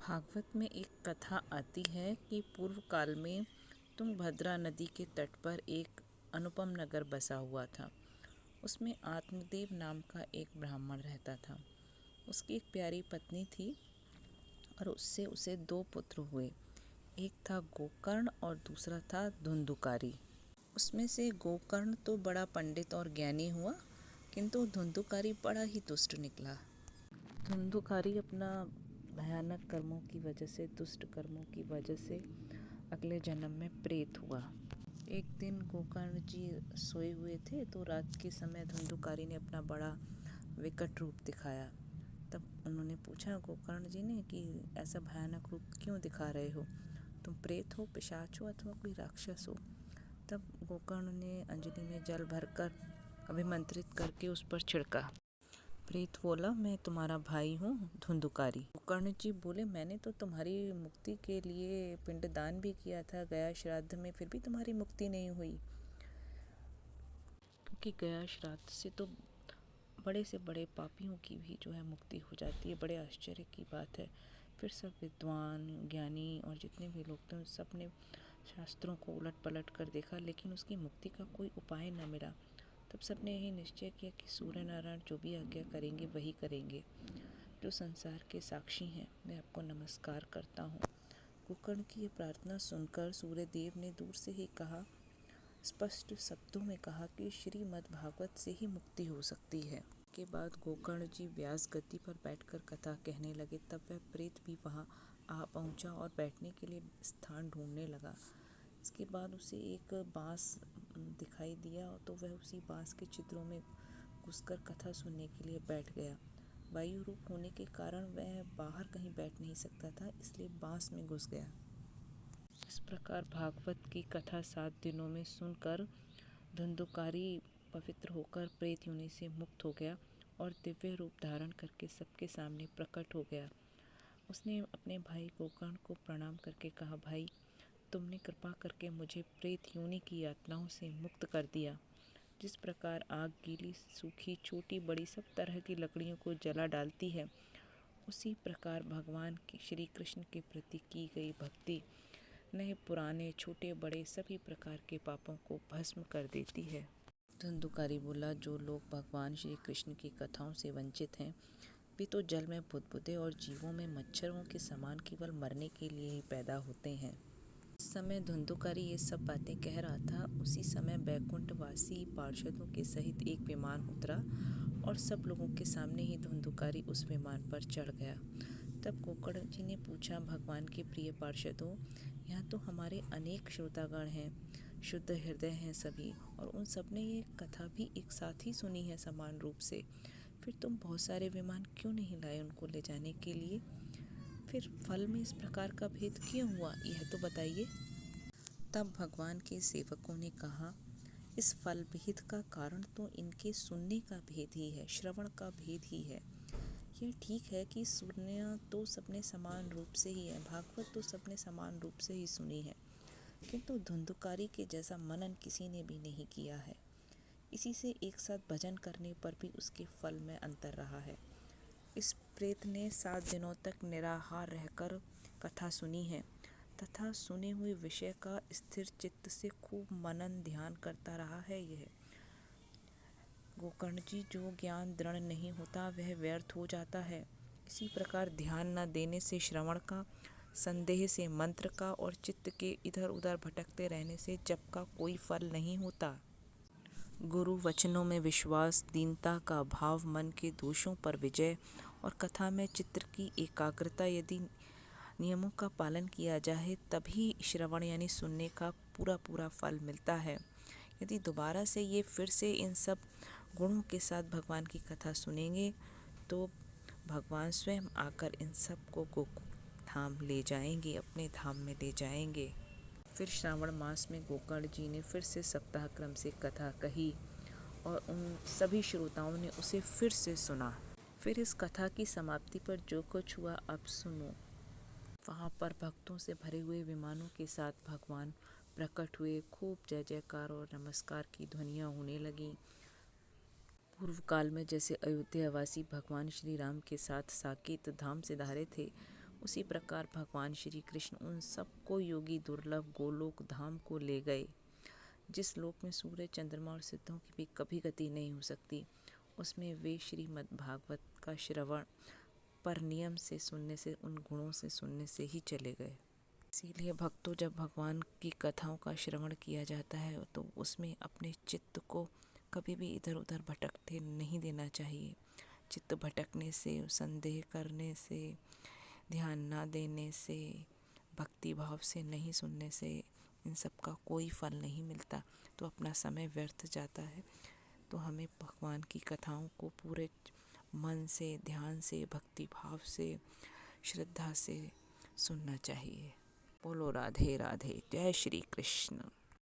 भागवत में एक कथा आती है कि पूर्व काल में तुंगभद्रा नदी के तट पर एक अनुपम नगर बसा हुआ था। उसमें आत्मदेव नाम का एक ब्राह्मण रहता था। उसकी एक प्यारी पत्नी थी और उससे उसे 2 पुत्र हुए। एक था गोकर्ण और दूसरा था धुंधुकारी। उसमें से गोकर्ण तो बड़ा पंडित और ज्ञानी हुआ, किंतु धुंधुकारी बड़ा ही दुष्ट निकला। धुंधुकारी अपना भयानक कर्मों की वजह से, दुष्ट कर्मों की वजह से अगले जन्म में प्रेत हुआ। एक दिन गोकर्ण जी सोए हुए थे तो रात के समय धुंधुकारी ने अपना बड़ा विकट रूप दिखाया। तब उन्होंने पूछा गोकर्ण जी ने कि ऐसा भयानक रूप क्यों दिखा रहे हो? तुम प्रेत हो, पिशाच हो अथवा कोई राक्षस हो? तब गोकर्ण ने अंजलि में जल भरकर अभिमंत्रित करके उस पर छिड़का। प्रेत बोला, मैं तुम्हारा भाई हूँ धुंधुकारी। गोकर्ण जी बोले, मैंने तो तुम्हारी मुक्ति के लिए पिंडदान भी किया था गया श्राद्ध में, फिर भी तुम्हारी मुक्ति नहीं हुई। क्योंकि गया श्राद्ध से तो बड़े से बड़े पापियों की भी जो है मुक्ति हो जाती है। बड़े आश्चर्य की बात है। फिर सब विद्वान, ज्ञानी और जितने भी लोग थे सब ने शास्त्रों को उलट पलट कर देखा, लेकिन उसकी मुक्ति का कोई उपाय न मिला। तब सबने यही निश्चय किया कि सूर्य नारायण जो भी आज्ञा करेंगे वही करेंगे। जो संसार के साक्षी हैं, मैं आपको नमस्कार करता हूँ। गोकर्ण की ये प्रार्थना सुनकर सूर्यदेव ने दूर से ही कहा, स्पष्ट शब्दों में कहा कि श्रीमद् भागवत से ही मुक्ति हो सकती है। के बाद गोकर्ण जी व्यास गद्दी पर बैठकर कथा कहने लगे। तब वह प्रेत भी वहाँ आ पहुँचा और बैठने के लिए स्थान ढूंढने लगा। इसके बाद उसे एक बांस दिखाई दिया तो वह उसी बांस के छिद्रों में घुसकर कथा सुनने के लिए बैठ गया। वायु रूप होने के कारण वह बाहर कहीं बैठ नहीं सकता था, इसलिए बांस में घुस गया। इस प्रकार भागवत की कथा 7 दिनों में सुनकर धुंधुकारी पवित्र होकर प्रेत योनि से मुक्त हो गया और दिव्य रूप धारण करके सबके सामने प्रकट हो गया। उसने अपने भाई गोकर्ण को प्रणाम करके कहा, भाई, तुमने कृपा करके मुझे प्रेत योनि की यातनाओं से मुक्त कर दिया। जिस प्रकार आग गीली, सूखी, छोटी बड़ी सब तरह की लकड़ियों को जला डालती है, उसी प्रकार भगवान के श्री कृष्ण के प्रति की गई भक्ति नए पुराने छोटे बड़े सभी प्रकार के पापों को भस्म कर देती है। धुंधुकारी बोला, जो लोग भगवान श्री कृष्ण की कथाओं से वंचित हैं, वे तो जल में बुदबुदे और जीवों में मच्छरों के समान केवल मरने के लिए ही पैदा होते हैं। इस समय धुंधुकारी ये सब बातें कह रहा था। उसी समय बैकुंठवासी पार्षदों के सहित एक विमान उतरा और सब लोगों के सामने ही धुंधुकारी उस विमान पर चढ़ गया। तब गोकर्ण जी ने पूछा, भगवान के प्रिय पार्षदों, यहाँ तो हमारे अनेक श्रोतागण हैं, शुद्ध हृदय हैं सभी, और उन सब ने ये कथा भी एक साथ ही सुनी है समान रूप से। फिर तुम बहुत सारे विमान क्यों नहीं लाए उनको ले जाने के लिए? फिर फल में इस प्रकार का भेद क्यों हुआ, यह तो बताइए। तब भगवान के सेवकों ने कहा, इस फल भेद का कारण तो इनके सुनने का भेद ही है, श्रवण का भेद ही है। ये ठीक है कि सुनना तो सबने समान रूप से ही है, भागवत तो सबने समान रूप से ही सुनी है, किंतु धुंधुकारी के जैसा मनन किसी ने भी नहीं किया है। इसी से एक साथ भजन करने पर भी उसके फल में अंतर रहा है। इस प्रेत ने 7 दिनों तक निराहार रहकर कथा सुनी है तथा सुने हुए विषय का स्थिर चित्त से खूब मनन ध्यान करता रहा है। यह गोकर्ण जी, जो ज्ञान दृढ़ नहीं होता वह व्यर्थ हो जाता है। इसी प्रकार ध्यान न देने से श्रवण का, संदेह से मंत्र का और चित्त के इधर उधर भटकते रहने से जप का कोई फल नहीं होता। गुरु वचनों में विश्वास, दीनता का भाव, मन के दोषों पर विजय और कथा में चित्त की एकाग्रता यदि नियमों का पालन किया जाए तभी श्रवण यानी सुनने का पूरा पूरा फल मिलता है। यदि दोबारा से ये फिर से इन सब गुणों के साथ भगवान की कथा सुनेंगे तो भगवान स्वयं आकर इन सब को गोकुल धाम ले जाएंगे, अपने धाम में ले जाएंगे। फिर श्रावण मास में गोकर्ण जी ने फिर से सप्ताह क्रम से कथा कही और उन सभी श्रोताओं ने उसे फिर से सुना। फिर इस कथा की समाप्ति पर जो कुछ हुआ अब सुनो। वहाँ पर भक्तों से भरे हुए विमानों के साथ भगवान प्रकट हुए। खूब जय जयकार और नमस्कार की ध्वनियाँ होने लगीं। पूर्व काल में जैसे अयोध्यावासी भगवान श्री राम के साथ साकेत धाम से धारे थे, उसी प्रकार भगवान श्री कृष्ण उन सबको योगी दुर्लभ गोलोक धाम को ले गए, जिस लोक में सूर्य चंद्रमा और सिद्धों की भी कभी गति नहीं हो सकती। उसमें वे श्रीमद् भागवत का श्रवण पर नियम से सुनने से, उन गुणों से सुनने से ही चले गए। इसीलिए भक्तों, जब भगवान की कथाओं का श्रवण किया जाता है तो उसमें अपने चित्त को कभी भी इधर उधर भटकते नहीं देना चाहिए। चित्त भटकने से, संदेह करने से, ध्यान ना देने से, भक्ति भाव से नहीं सुनने से इन सब का कोई फल नहीं मिलता, तो अपना समय व्यर्थ जाता है। तो हमें भगवान की कथाओं को पूरे मन से, ध्यान से, भक्ति भाव से, श्रद्धा से सुनना चाहिए। बोलो राधे राधे, जय श्री कृष्ण।